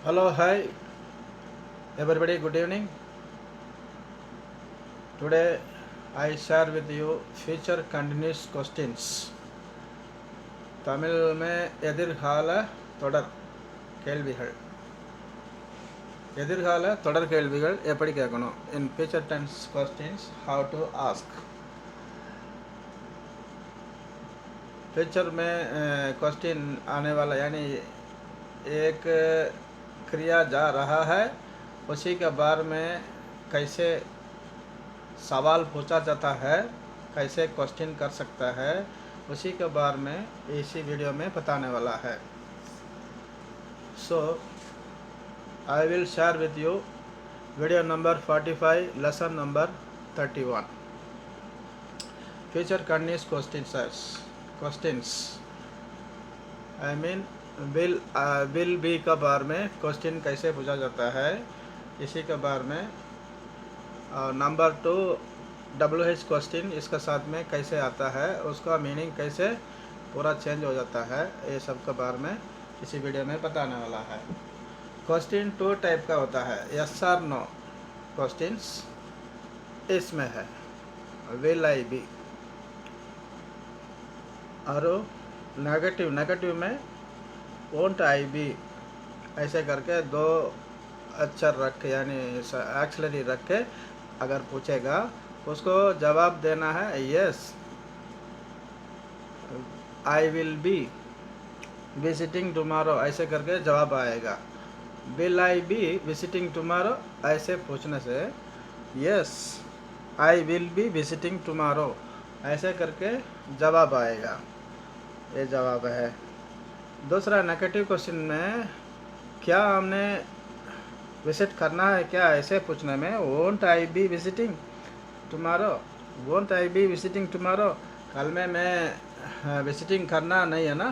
Hello, hi, everybody. Good evening. Today, I share with you future continuous questions. Tamil में எதிர்கால தொடர் கேள்விகள் எதிர்கால தொடர் கேள்விகள் எப்படி கேட்கணும் in future tense questions how to ask future में क्वेश्चन आने वाला यानी एक क्रिया जा रहा है उसी के बारे में कैसे सवाल पूछा जाता है कैसे क्वेश्चन कर सकता है उसी के बारे में इसी वीडियो में बताने वाला है so I will share with you video number 45 lesson number 31 future continuous questions I mean will be के बारे में क्वेश्चन कैसे पूछा जाता है इसी के बारे में और नंबर 2 WH क्वेश्चन इसके साथ में कैसे आता है उसका मीनिंग कैसे पूरा चेंज हो जाता है ये सब के बारे में इसी वीडियो में बताने वाला है क्वेश्चन 2 टाइप का होता है यस और नो क्वेश्चंस इसमें है विल आई बी और नेगेटिव में वोंट आई बी ऐसे करके दो अक्षर रख के यानी एक्सलरी रख के अगर पूछेगा उसको जवाब देना है yes I will be visiting tomorrow ऐसे करके जवाब आएगा will I be visiting tomorrow ऐसे पूछने से yes I will be visiting tomorrow ऐसे करके जवाब आएगा ये जवाब है दूसरा नेगेटिव क्वेश्चन में क्या हमने विजिट करना है क्या ऐसे पूछने में won't I be visiting tomorrow won't I be visiting tomorrow कल में मैं विजिटिंग करना नहीं है ना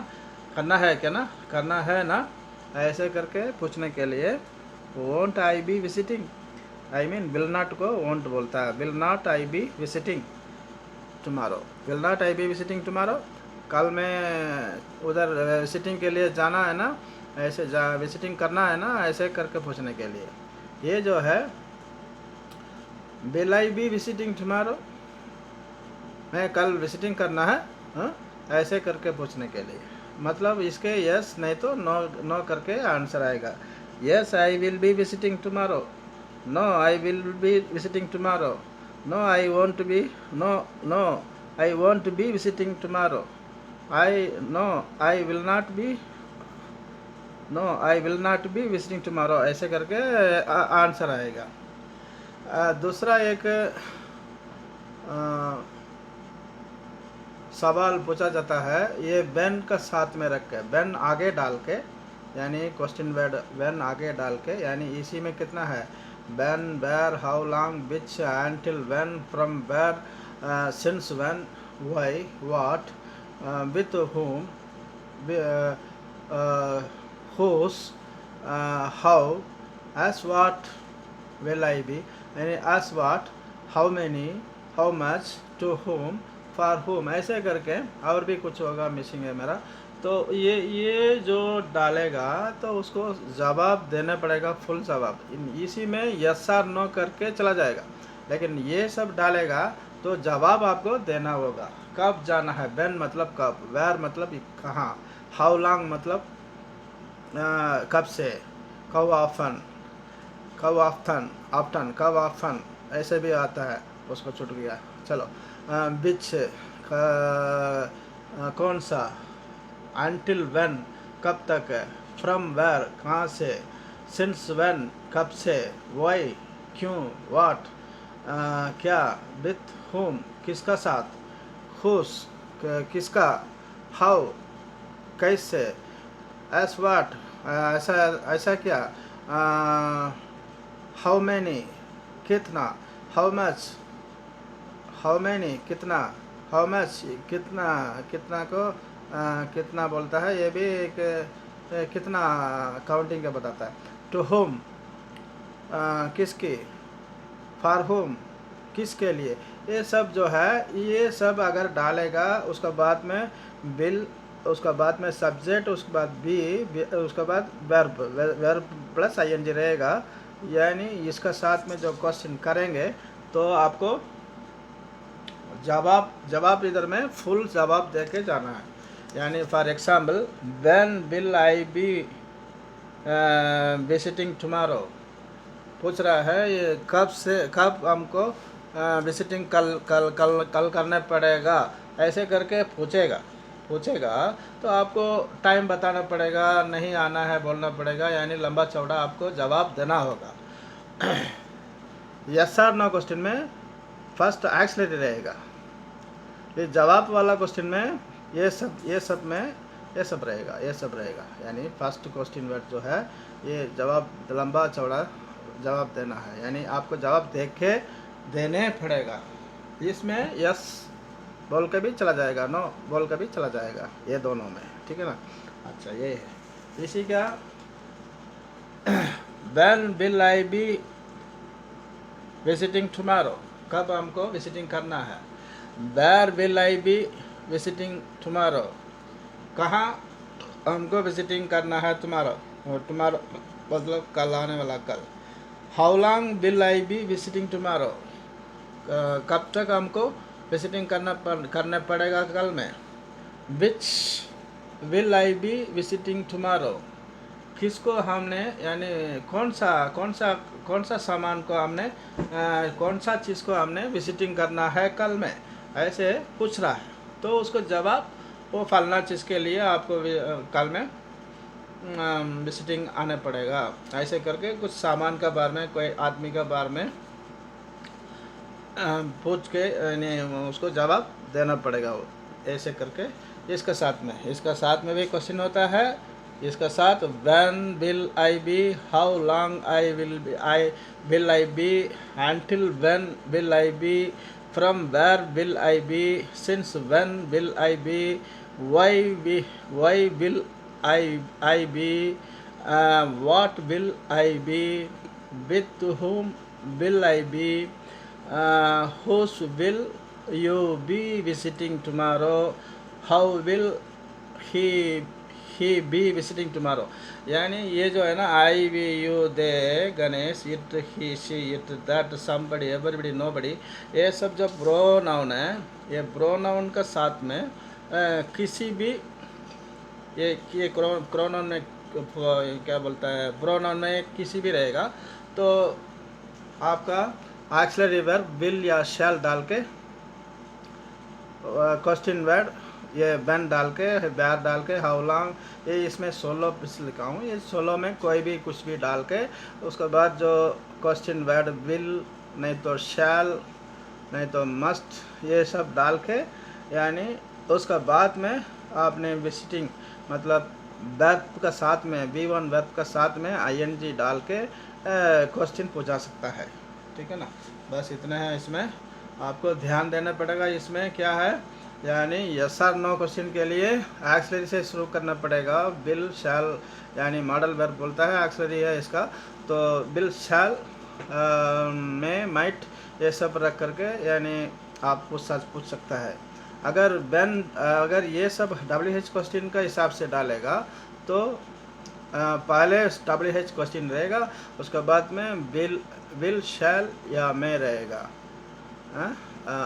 करना है क्या ना करना है ना ऐसे करके पूछने के लिए won't I be visiting I mean will not को वोंट बोलता है will not I be visiting tomorrow will not I be visiting tomorrow कल में उधर विजिटिंग के लिए जाना है ना ऐसे विजिटिंग करना है ना ऐसे करके पूछने के लिए ये जो है will I be visiting tomorrow मैं कल विजिटिंग करना है हा? ऐसे करके पूछने के लिए मतलब इसके यस नहीं तो नो करके आंसर आएगा yes I will be visiting tomorrow no I will be visiting tomorrow no I won't be no I won't be visiting tomorrow I will not be no I will not be visiting tomorrow ऐसे करके answer आएगा दूसरा एक सवाल पूछा जाता है ये बेन का साथ में रख के बेन आगे डाल के यानी क्वेश्चन वर्ड बेन आगे डाल के यानी इसी में कितना है when where how long which until when from where since when why what with whom whose how as what will I be यानी as what how many how much to whom for whom ऐसे करके और भी कुछ होगा missing है मेरा तो ये जो डालेगा तो उसको जवाब देना पड़ेगा फुल जवाब इसी में यस और नो करके चला जाएगा लेकिन ये सब डालेगा तो जवाब आपको देना होगा कब जाना है बेन मतलब कब वेयर मतलब कहाँ हाउ लॉन्ग मतलब कब से कब ऑफ्टन कब ऑफ्टन ऐसे भी आता है उसको छूट गया चलो बिच कौन सा अंटिल व्हेन कब तक फ्रॉम वेयर कहाँ से सिंस व्हेन कब से वाई क्यों व्हाट क्या विथ whom किसका साथ whose किसका हाउ कैसे एस वाट ऐसा ऐसा क्या हाउ मैनी कितना हाउ मच हाउ मैनी कितना हाउ मच कितना कितना को कितना बोलता है ये भी एक कितना काउंटिंग का बताता है टू होम किसकी फॉर होम किसके लिए ये सब जो है ये सब अगर डालेगा उसके बाद में बिल उसका बाद में सब्जेक्ट, उसके बाद बी, उसके बाद वर्ब, वर्ब प्लस आईएनजी रहेगा। यानी इसका साथ में जो क्वेश्चन करेंगे तो आपको जवाब इधर में फुल जवाब दे के जाना है। यानी for example, when will I be visiting tomorrow, पूछ रहा है ये कब हमको विजिटिंग कल करना पड़ेगा, ऐसे करके पूछेगा तो आपको टाइम बताना पड़ेगा, नहीं आना है बोलना पड़ेगा, यानी लंबा चौड़ा आपको जवाब देना होगा। यस और नो क्वेश्चन में फर्स्ट एक्सलेटरी रहेगा। ये जवाब वाला क्वेश्चन में ये सब रहेगा। यानी फर्स्ट क्वेश्चन वर्ड जो है ये जवाब लंबा चौड़ा जवाब देना है, यानी आपको जवाब देख के देने पड़ेगा। इसमें यस बोल के भी चला जाएगा, नो बोल के भी चला जाएगा, ये दोनों में, ठीक है ना। अच्छा, ये है इसी का when will I be visiting tomorrow, कब हमको विजिटिंग करना है। Where will I be visiting tomorrow, कहाँ हमको विजिटिंग करना है टुमारो मतलब कल, आने वाला कल। How long will I be visiting tomorrow, कब तक हमको विजिटिंग करना पड़ेगा कल में। Which will I be visiting tomorrow, किसको हमने, यानी कौन सा सामान को हमने कौन सा चीज़ को हमने विजिटिंग करना है कल में, ऐसे पूछ रहा है। तो उसको जवाब वो फलना चीज़ के लिए आपको कल में विजिटिंग आना पड़ेगा, ऐसे करके कुछ सामान का बारे में, कोई आदमी का बारे में पूछ के उसको जवाब देना पड़ेगा वो, ऐसे करके। इसका साथ में भी क्वेश्चन होता है। इसका साथ when will I be, how long will I be, until when will I be, from where will I be, since when will I be, why will I be, what will I be, with whom will I be, whose will you be visiting tomorrow, how will he be visiting tomorrow। यानी ये जो है ना, I we you they गणेश, it he she it that somebody everybody nobody, ये सब जो pronoun है, ये प्रोनाउन का साथ में किसी भी ये प्रोनाउन में क्या बोलता है, प्रोनाउन में किसी भी रहेगा तो आपका ऑक्सिलरी वर्ब विल या शैल डाल के, क्वेश्चन वर्ड ये व्हेन डाल के, वेयर डाल के, हाउ लॉन्ग, ये इसमें 16 पीस लिखा हूँ, ये 16 में कोई भी कुछ भी डाल के, उसके बाद जो क्वेश्चन वर्ड विल, नहीं तो शैल, नहीं तो मस्ट, ये सब डाल के, यानी उसका बाद में आपने विजिटिंग मतलब वर्ब का साथ में, V1 वर्ब का साथ में ING डाल के क्वेश्चन पूछा सकता है, ठीक है ना। बस इतना है, इसमें आपको ध्यान देना पड़ेगा। इसमें क्या है, यानी यस और नो क्वेश्चन के लिए एक्सलरी से शुरू करना पड़ेगा। विल शैल यानी मॉडल वर्ब बोलता है, एक्सलरी है इसका, तो विल शैल में माइट, ये सब रख करके यानी आप पूछ सकता है। अगर ये सब WH क्वेश्चन का हिसाब से डालेगा तो पहले WH क्वेश्चन रहेगा, उसके बाद में विल शैल या मे रहेगा,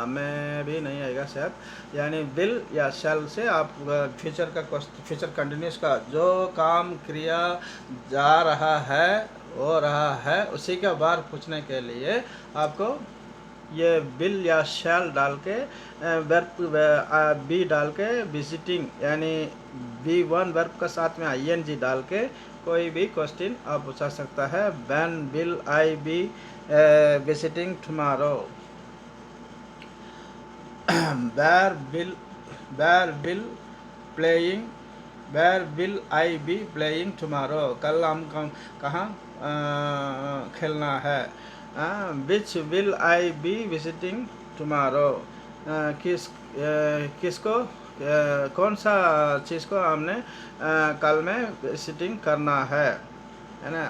मैं भी नहीं आएगा शायद, यानी विल या शैल से आप फ्यूचर कंटिन्यूस का जो काम क्रिया जा रहा है हो रहा है, उसी का बार पूछने के लिए आपको ये विल या शैल डाल के, वर्ब बी डाल के, विजिटिंग यानी V1 वर्ब का साथ में ING डाल के कोई भी क्वेश्चन आप पूछा सकता है। When will I be visiting tomorrow, where will I be playing tomorrow, कल हम कहाँ खेलना है। which will I be visiting tomorrow, किसको कौन सा चीज़ को हमने कल में विजिटिंग करना है ना।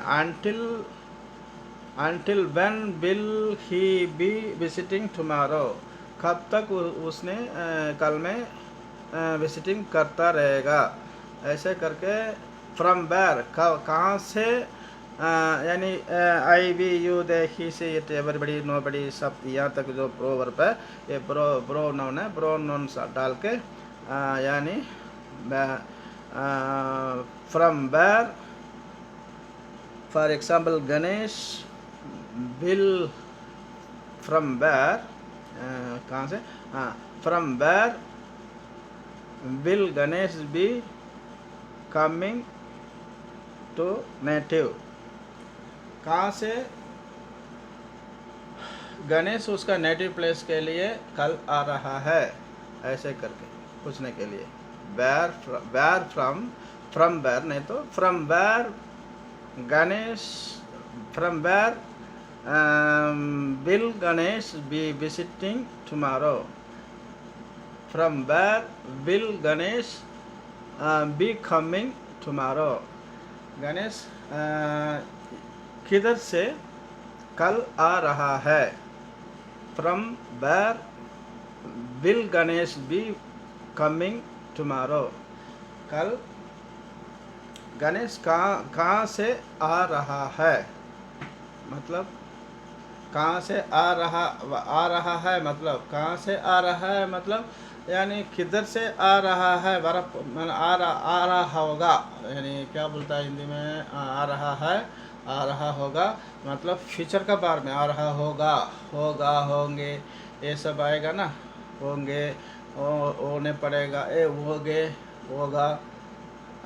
until when will he be visiting tomorrow, कब तक उसने कल में विजिटिंग करता रहेगा। ऐसे करके फ्रॉम वेयर कहाँ से, यानी आई वी यू दे ही से इट एवरीबडी नोबडी सब यहाँ तक जो प्रो वर्ब है ये प्रो नाउन है। प्रो नाउन डाल के यानी from where, for example Ganesh will, from where कहाँ से, हाँ from where will Ganesh be coming to native, कहाँ से गणेश उसका नेटिव प्लेस के लिए कल आ रहा है। ऐसे करके पूछने के लिए वेयर फ्रॉम वेयर नहीं तो from where Ganesh, from where will Ganesh be visiting tomorrow, from where will Ganesh be coming tomorrow. Ganesh किधर से कल आ रहा है। From where will Ganesh be coming tomorrow, कल गणेश कहाँ से आ रहा है, मतलब कहाँ से आ रहा है मतलब कहाँ से आ रहा है मतलब यानी किधर से आ रहा है। आ रहा होगा, यानी क्या बोलता है हिंदी में, आ रहा है, आ रहा होगा मतलब फ्यूचर का बारे में, आ रहा होगा, होगा, होंगे, ये सब आएगा ना, होंगे, होने पड़ेगा, होगे, होगा,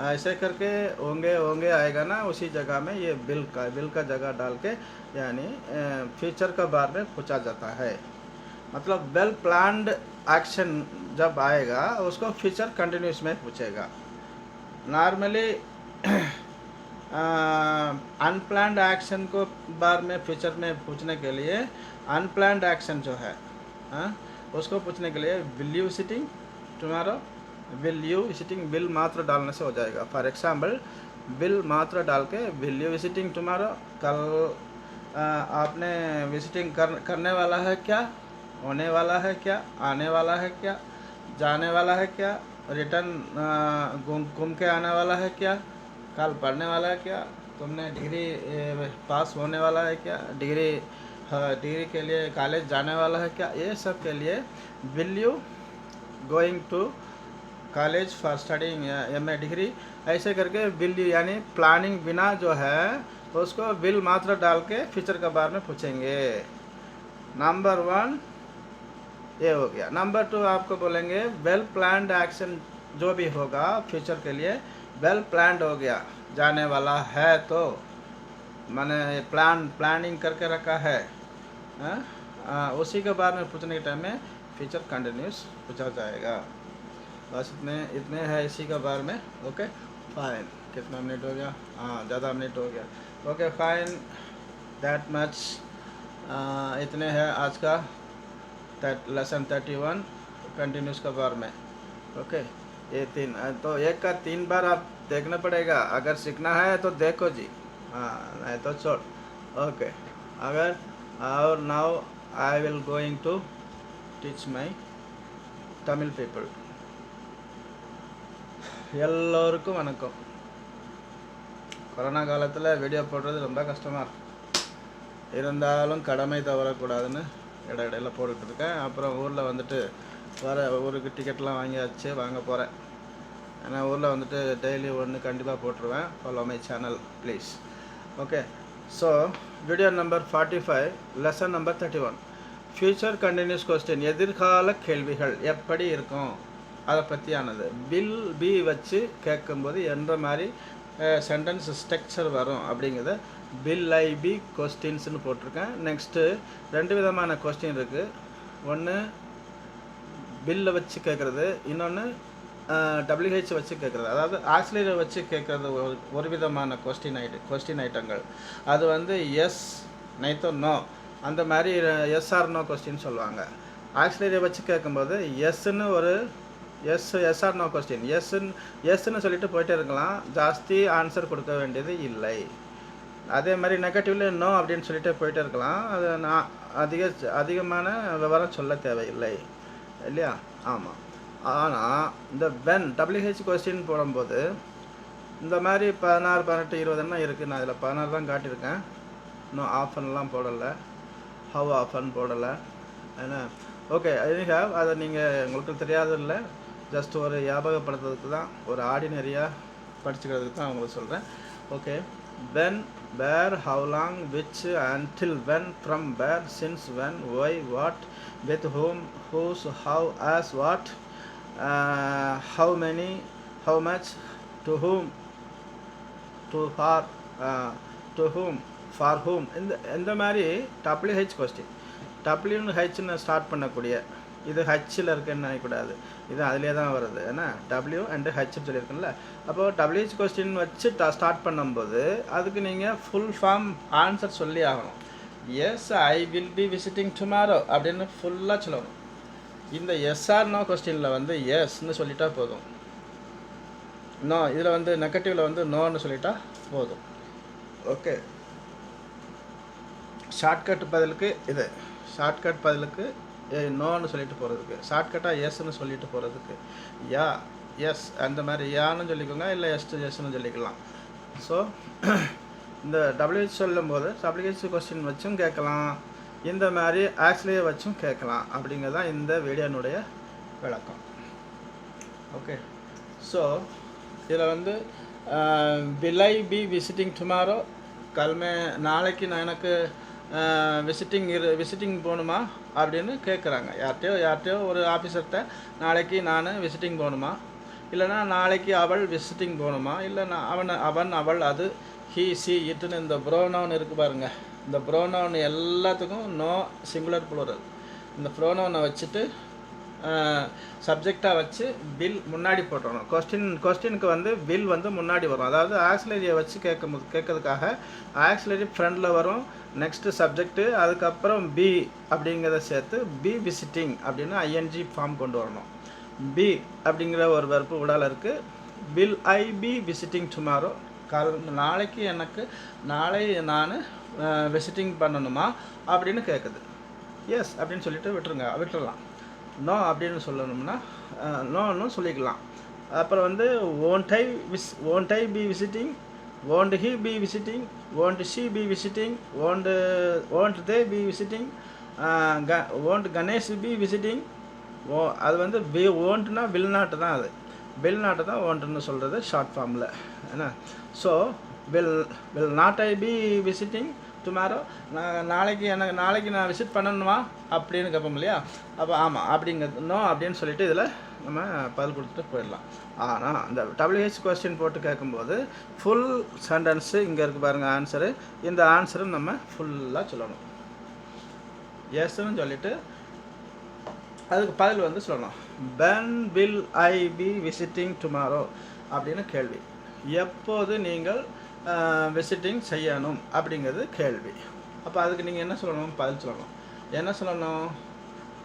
ऐसे करके होंगे आएगा ना, उसी जगह में ये बिल का जगह डाल के यानी फ्यूचर का बारे में पूछा जाता है। मतलब वेल प्लान्ड एक्शन जब आएगा उसको फ्यूचर कंटिन्यूस में पूछेगा। नॉर्मली अनप्लान्ड एक्शन को बारे में फ्यूचर में पूछने के लिए अनप्लान्ड एक्शन जो है उसको पूछने के लिए will you visiting tomorrow, will you visiting, will मात्र डालने से हो जाएगा। फॉर एग्जाम्पल विल मात्र डाल के विल यू विजिटिंग टुमारो, कल आपने विजिटिंग करने वाला है क्या, होने वाला है क्या, आने वाला है क्या, जाने वाला है क्या, रिटर्न घूम के आने वाला है क्या, कल पढ़ने वाला है क्या, तुमने डिग्री पास होने वाला है क्या, डिग्री के लिए कॉलेज जाने वाला है क्या। ये सब के लिए will you going to college for studying MA degree, ऐसे करके विल यू यानी प्लानिंग बिना जो है उसको विल मात्र डाल के फ्यूचर के बारे में पूछेंगे। नंबर 1 ये हो गया। नंबर 2 आपको बोलेंगे वेल प्लान्ड एक्शन जो भी होगा फ्यूचर के लिए वेल प्लान्ड हो गया, जाने वाला है तो मैंने प्लानिंग करके रखा है, उसी के बारे में पूछने के टाइम में फ्यूचर कंटिन्यूस पूछा जाएगा। बस इतने है इसी के बारे में। ओके फाइन, कितना मिनट हो गया, हाँ ज़्यादा मिनट हो गया। ओके फाइन, दैट मच, इतने है आज का लेसन 31 कंटिन्यूस के बारे में। ओके ये 3 तो एक का 3 बार आप देखना पड़ेगा, अगर सीखना है तो देखो जी, हाँ नहीं तो छोड़। ओके अगर और now I will going to teach my Tamil people. எல்லோருக்கும் வணக்கம். கொரோனா காலத்தில் வீடியோ போடுறது ரொம்ப கஷ்டமாக இருக்கும், இருந்தாலும் கடமை தவறக்கூடாதுன்னு இடையில போட்டுட்ருக்கேன். அப்புறம் ஊரில் வந்துட்டு ஊருக்கு டிக்கெட்லாம் வாங்கியாச்சு, வாங்க போகிறேன். ஏன்னா ஊரில் வந்துட்டு டெய்லி ஒன்று கண்டிப்பாக போட்டுருவேன். Follow my channel please. Okay so video number 45 lesson number 31 future continuous question, எதிர்கால கேள்விகள் எப்படி இருக்கும் அதை பற்றியானது. வில் பி வச்சு கேட்கும்போது என்ற மாதிரி சென்டென்ஸ் ஸ்ட்ரக்சர் வரும் அப்படிங்கிறத வில் ஐ பி கொஸ்டின்ஸ்னு போட்டிருக்கேன். நெக்ஸ்ட்டு 2 விதமான கொஸ்டின் இருக்குது. ஒன்று பில்லை வச்சு கேட்குறது, இன்னொன்று WH வச்சு கேட்குறது. அதாவது ஆக்சிலரை வச்சு கேட்குறது ஒரு விதமான கொஸ்டின் ஐட்டங்கள். அது வந்து எஸ் நைத்தோ நோ அந்த மாதிரி எஸ் ஆர் நோ கொஸ்டின் சொல்லுவாங்க. ஆக்சிலரை வச்சு கேட்கும்போது எஸ்ன்னு ஒரு எஸ் ஆர் நோ கொஸ்டின், எஸ்ன்னு சொல்லிட்டு போயிட்டே இருக்கலாம், ஜாஸ்தி ஆன்சர் கொடுக்க வேண்டியது இல்லை. அதே மாதிரி நெகட்டிவ்ல நோ அப்படின்னு சொல்லிட்டு போயிட்டே இருக்கலாம், அது நான் அதிகமான விவரம் சொல்ல தேவையில்லை இல்லையா. ஆமாம். ஆனால் இந்த வென் WH கொஸ்டின் போடும்போது இந்த மாதிரி 16 18 20 இருக்குது. நான் இதில் 16 தான் காட்டியிருக்கேன். இன்னும் ஆஃபன்லாம் போடலை, ஹவ் ஆஃபன் போடலை. ஏன்னா ஓகே எனிஹேவ் அதை நீங்கள் உங்களுக்கு தெரியாது இல்லை, ஜஸ்ட் ஒரு ஞாபகப்படுத்துறதுக்கு தான், ஒரு ஆர்டினரியாக படிச்சுக்கிறதுக்கு தான் உங்களுக்கு சொல்கிறேன். Okay when, where, how long, which, until, when, from, where, since, when, why, what, with whom, whose, how, as, what, how many, how much, to whom, to for, to whom, for whom. இந்த மாதிரி WH question, டபிள்யூன்னு ஹெச்னு start பண்ணக்கூடிய, இது ஹச்சில் இருக்குன்னு நினைக்கக்கூடாது, இது அதிலே தான் வருது. ஏன்னா W அண்டு ஹெச்னு சொல்லியிருக்குல்ல. அப்போது WH கொஸ்டின் வச்சு ஸ்டார்ட் பண்ணும்போது அதுக்கு நீங்கள் ஃபுல் ஃபார்ம் ஆன்சர் சொல்லி ஆகணும். Yes I will be visiting tomorrow அப்படின்னு ஃபுல்லாக சொல்லணும். இந்த எஸ்ஆர் நோ கொஸ்டினில் வந்து எஸ்ன்னு சொல்லிட்டா போதும். நோ இதில் வந்து நெகட்டிவில் வந்து நோன்னு சொல்லிட்டா போதும். ஓகே, ஷார்ட்கட் பதிலுக்கு இது, ஷார்ட்கட் பதிலுக்கு நோன்னு சொல்லிட்டு போகிறதுக்கு, ஷார்ட்கட்டாக எஸ்ன்னு சொல்லிட்டு போகிறதுக்கு யா, எஸ் அந்த மாதிரி யான்னு சொல்லிக்கோங்க, இல்லை எஸ்ன்னு சொல்லிக்கலாம். ஸோ இந்த WH சொல்லும்போது WH கொஸ்டின் வச்சும் கேட்கலாம், இந்த மாதிரி ஆக்சுவலியே வச்சும் கேட்கலாம். அப்படிங்கிறதான் இந்த வீடியோனுடைய விளக்கம். ஓகே, ஸோ இதில் வந்து will I be visiting tomorrow, நாளைக்கு நான் எனக்கு விசிட்டிங் போகணுமா அப்படின்னு கேட்குறாங்க. யார்கிட்டையோ ஒரு ஆஃபீஸர்கிட்ட நாளைக்கு நான் விசிட்டிங் போகணுமா, இல்லைனா நாளைக்கு அவள் விசிட்டிங் போகணுமா, இல்லை அவன் அவள் அது ஹீ சி இட்டுன்னு இந்த ப்ரோனவுன் இருக்குது பாருங்கள். இந்த ப்ரோனவுன் எல்லாத்துக்கும் நோ சிங்குலர் ப்ளூரல். இந்த ப்ரோனவுனை வச்சுட்டு சப்ஜெக்டாக வச்சு வில் முன்னாடி போட்டுறணும். கொஸ்டினுக்கு வந்து வில் வந்து முன்னாடி வரும். அதாவது ஆக்சிலரியை வச்சு கேட்கறதுக்காக ஆக்சிலரி ஃப்ரண்டில் வரும், நெக்ஸ்ட்டு சப்ஜெக்ட்டு, அதுக்கப்புறம் பி அப்படிங்கிறத சேர்த்து பி விசிட்டிங் அப்படின்னு ING ஃபார்ம் கொண்டு வரணும். பி அப்படிங்கிற ஒரு வெர்பு உடால இருக்குது. Will I P visiting tomorrow, நாளை நான் விசிட்டிங் பண்ணணுமா அப்படின்னு கேட்குது. எஸ் அப்படின்னு சொல்லிட்டு விட்டுறலாம். நோ அப்படின்னு சொல்லணும்னா நோன்னு சொல்லிக்கலாம். அப்புறம் வந்து won't I be visiting, won't he be visiting, won't she be visiting, won't they be visiting, won't Ganesh be visiting. அது வந்து won'tனா will not தான், அது will not தான் won'tன்னு சொல்கிறது ஷார்ட் ஃபார்மில். என்ன so will not I be visiting tomorrow, நாளைக்கு நான் விசிட் பண்ணணுமா அப்படின்னு கேட்போம் இல்லையா. அப்போ ஆமாம் அப்படிங்கிறது நோ அப்படின்னு சொல்லிட்டு இதில் நம்ம பதில் கொடுத்துட்டு போயிடலாம். ஆனால் அந்த WH கொஸ்டின் போட்டு கேட்கும்போது ஃபுல் சென்டென்ஸு இங்கே இருக்குது பாருங்கள் ஆன்சரு. இந்த ஆன்சரும் நம்ம ஃபுல்லாக சொல்லணும். எஸ்ன்னு சொல்லிட்டு அதுக்கு பதில் வந்து சொல்லணும். when will I be visiting tomorrow அப்படின்னு கேள்வி. எப்போது நீங்கள் விசிட்டிங் செய்யணும் அப்படிங்கிறது கேள்வி. அப்போ அதுக்கு நீங்கள் என்ன சொல்லணும், பதில் சொல்லணும். என்ன சொல்லணும்,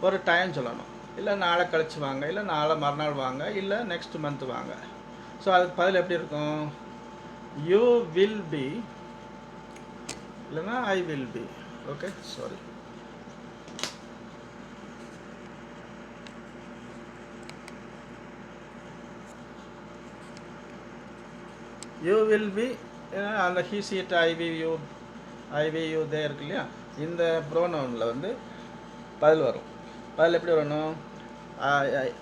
ஒரு டைம் சொல்லணும். இல்லை நாளை கழிச்சு வாங்க, இல்லை நாளை மறுநாள் வாங்க, இல்லை நெக்ஸ்ட் மந்த் வாங்க. ஸோ அதுக்கு பதில் எப்படி இருக்கும், யூ வில் பி இல்லைன்னா I will be. Okay, sorry, you will be அந்த he she it I we you they இருக்கு இல்லையா. இந்த ப்ரோனவுனில் வந்து பதில் வரும். பதில் எப்படி வரணும்,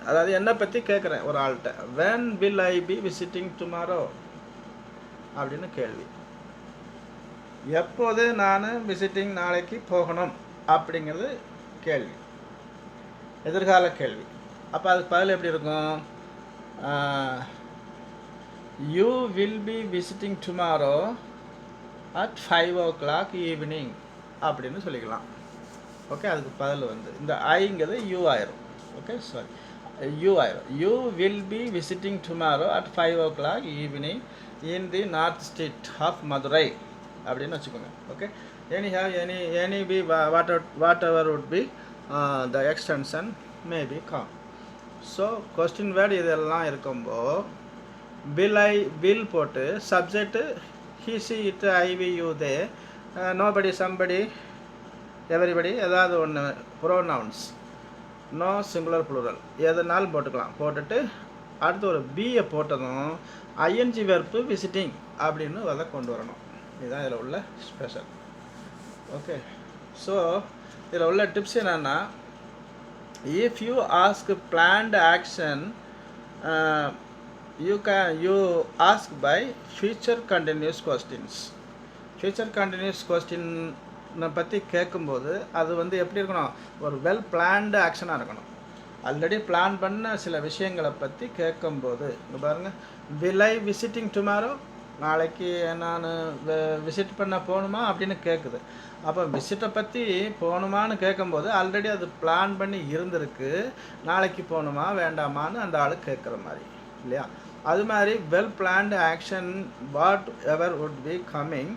அதாவது என்னை பற்றி கேட்குறேன் ஒரு ஆள்கிட்ட, when will I be visiting tomorrow அப்படின்னு கேள்வி. எப்போது நான் விசிட்டிங் நாளைக்கு போகணும் அப்படிங்கிறது கேள்வி, எதிர்கால கேள்வி. அப்போ அதுக்கு பதில் எப்படி இருக்கும், you will be visiting tomorrow at 5 o'clock evening அப்படின்னு சொல்லிக்கலாம். ஓகே, அதுக்கு பதில் வந்து இந்த ஐங்கிறது யூ ஆயிரும். ஓகே, சாரி, யூ ஆயிரும். You will be visiting tomorrow at 5 o'clock evening in the north street of Madurai அப்படின்னு வச்சுக்கோங்க. Okay, any be whatever would be the extension may be come. So question word இதெல்லாம் இருக்கும்போது will போட்டு subject he she it I we you they nobody somebody everybody ஏதாவது ஒன்று pronouns no singular plural எதனாலும் போட்டுக்கலாம். போட்டுட்டு அடுத்து ஒரு பியை போட்டதும் ஐஎன்ஜி வெர்பு விசிட்டிங் அப்படின்னு அதை கொண்டு வரணும். இதுதான் இதில் உள்ள ஸ்பெஷல். ஓகே, ஸோ இதில் உள்ள டிப்ஸ் என்னென்னா, if you ask planned action, you ask by future continuous questions. Future continuous கொஸ்டினை பற்றி கேட்கும்போது அது வந்து எப்படி இருக்கணும், ஒரு வெல் பிளான்டு ஆக்ஷனாக இருக்கணும். ஆல்ரெடி பிளான் பண்ண சில விஷயங்களை பற்றி கேட்கும்போது, இங்கே பாருங்கள், will I visiting tomorrow, நாளைக்கு நான் விசிட் பண்ண போகணுமா அப்படின்னு கேட்குது. அப்போ விசிட்டை பற்றி போகணுமான்னு கேட்கும்போது ஆல்ரெடி அது பிளான் பண்ணி இருந்திருக்கு, நாளைக்கு போகணுமா வேண்டாமான்னு அந்த ஆள் கேட்குற மாதிரி இல்லையா. அது மாதிரி well planned action whatever would be coming,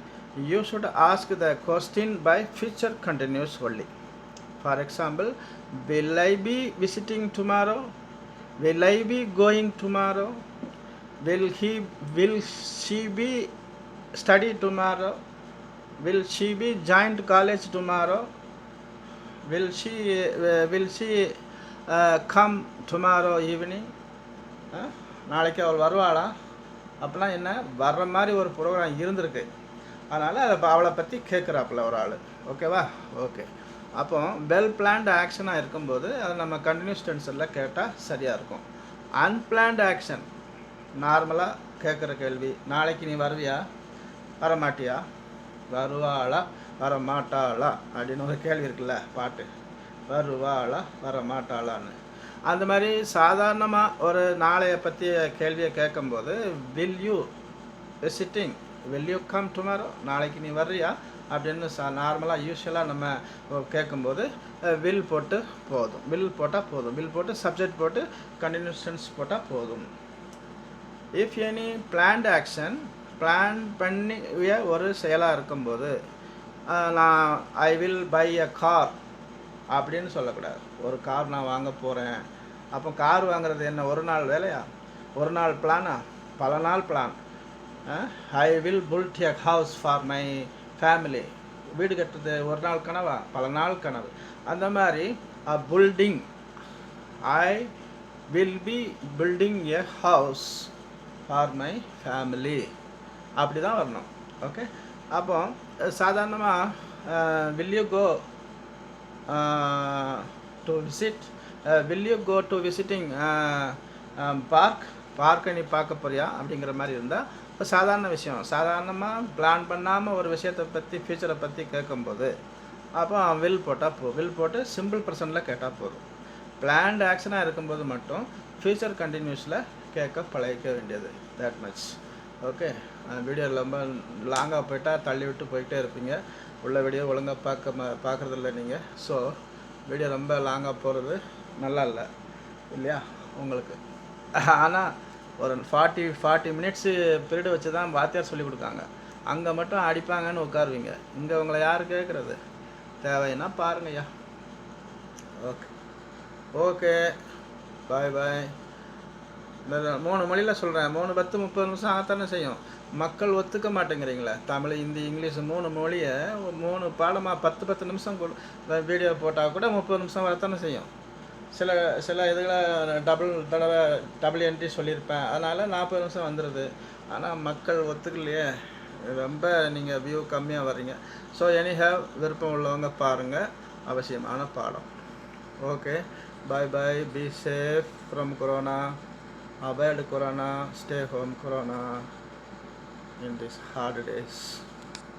you should ask the question by future continuous only. For example, will I be visiting tomorrow, will I be going tomorrow, will she be study tomorrow, will she be joined college tomorrow, will she come tomorrow evening, நாளைக்கு அவள் வருவாளா அப்படிலாம் என்ன வர்ற மாதிரி ஒரு program இருந்திருக்கு, அதனால் அதை அவளை பற்றி கேட்குறாப்புல ஒரு ஆள். ஓகேவா? ஓகே, அப்போ வெல் பிளான்டு ஆக்ஷனாக இருக்கும்போது அதை நம்ம கண்டினியூஸ் டென்ஸில் கேட்டால் சரியாக இருக்கும். அன்பிளான்டு ஆக்ஷன் நார்மலாக கேட்குற கேள்வி, நாளைக்கு நீ வருவியா வரமாட்டியா, வருவாளா வரமாட்டாளா அப்படின்னு ஒரு கேள்வி இருக்குல்ல, பாட்டு, வருவாளா வரமாட்டாளான்னு. அந்த மாதிரி சாதாரணமாக ஒரு நாளைய பற்றிய கேள்வியை கேட்கும்போது will you visiting, will you come tomorrow, நாளைக்கு நீ வர்றியா அப்படின்னு நார்மலாக யூஸ்வலாக நம்ம கேட்கும்போது வில் போட்டு போதும், வில் போட்டால் போதும், வில் போட்டு சப்ஜெக்ட் போட்டு கண்டினியூஸ் டென்ஸ் போட்டால் போதும். If any planned action, plan பண்ணிய ஒரு செயலாக இருக்கும்போது நான் I will buy a car அப்படின்னு சொல்லக்கூடாது. ஒரு கார் நான் வாங்க போகிறேன், அப்போ கார் வாங்குறது என்ன ஒரு நாள் வேலையா, ஒரு நாள் பிளானா, பல நாள் plan. I will build a house for my family, வீடு கட்டுறது ஒரு நாள் கனவா, பல நாள் கனவு. அந்த மாதிரி building, I will be building a house for my family அப்படி தான் வரணும். ஓகே, அப்போ சாதாரணமாக will you go to visit, will you go to visiting பார்க்கை நீ பார்க்க போறியா அப்படிங்கிற மாதிரி இருந்தால் இப்போ சாதாரண விஷயம். சாதாரணமாக பிளான் பண்ணாமல் ஒரு விஷயத்தை பற்றி ஃப்யூச்சரை பற்றி கேட்கும்போது அப்போ வில் போட்டால் வில் போட்டு சிம்பிள் பர்சனில் கேட்டால் போதும். பிளான்டு ஆக்ஷனாக இருக்கும்போது மட்டும் ஃப்யூச்சர் கண்டினியூஸில் கேட்க பழகிக்க வேண்டியது, தேட் மச். ஓகே, வீடியோ ரொம்ப லாங்காக போயிட்டால் தள்ளி விட்டு போயிட்டே இருப்பீங்க, உள்ள வீடியோ ஒழுங்காக பார்க்குறதில்ல நீங்கள். ஸோ வீடியோ ரொம்ப லாங்காக போகிறது நல்லா இல்லை இல்லையா உங்களுக்கு. ஆனால் ஒரு 40 மினிட்ஸு பீரியடு வச்சு தான் வாத்தியார் சொல்லி கொடுக்காங்க, அங்கே மட்டும் அடிப்பாங்கன்னு உட்காருவீங்க. இங்கே உங்களை யார் கேட்குறது, தேவைன்னா பாருங்கய்யா. ஓகே ஓகே, பாய் பாய். இந்த 3 மொழியில் சொல்கிறேன், 3 10 30 நிமிஷம் ஆகத்தானே செய்யும். மக்கள் ஒத்துக்க மாட்டேங்கிறீங்களே, தமிழ் ஹிந்தி இங்கிலீஷ் 3 மொழியை 3 பாடமாக 10 நிமிஷம் வீடியோ போட்டால் கூட 30 நிமிஷம் வரத்தானே செய்யும். சில இதுகளை டபுள் என்ட்ரி சொல்லியிருப்பேன், அதனால் 40 நிமிஷம் வந்துடுது. ஆனால் மக்கள் ஒத்துக்கலையே, ரொம்ப நீங்கள் வியூ கம்மியாக வர்றீங்க. ஸோ எனிஹேவ், விருப்பம் உள்ளவங்க பாருங்கள், அவசியமான பாடம். Okay, bye bye, be safe from corona, avoid corona, stay home corona in these hard days.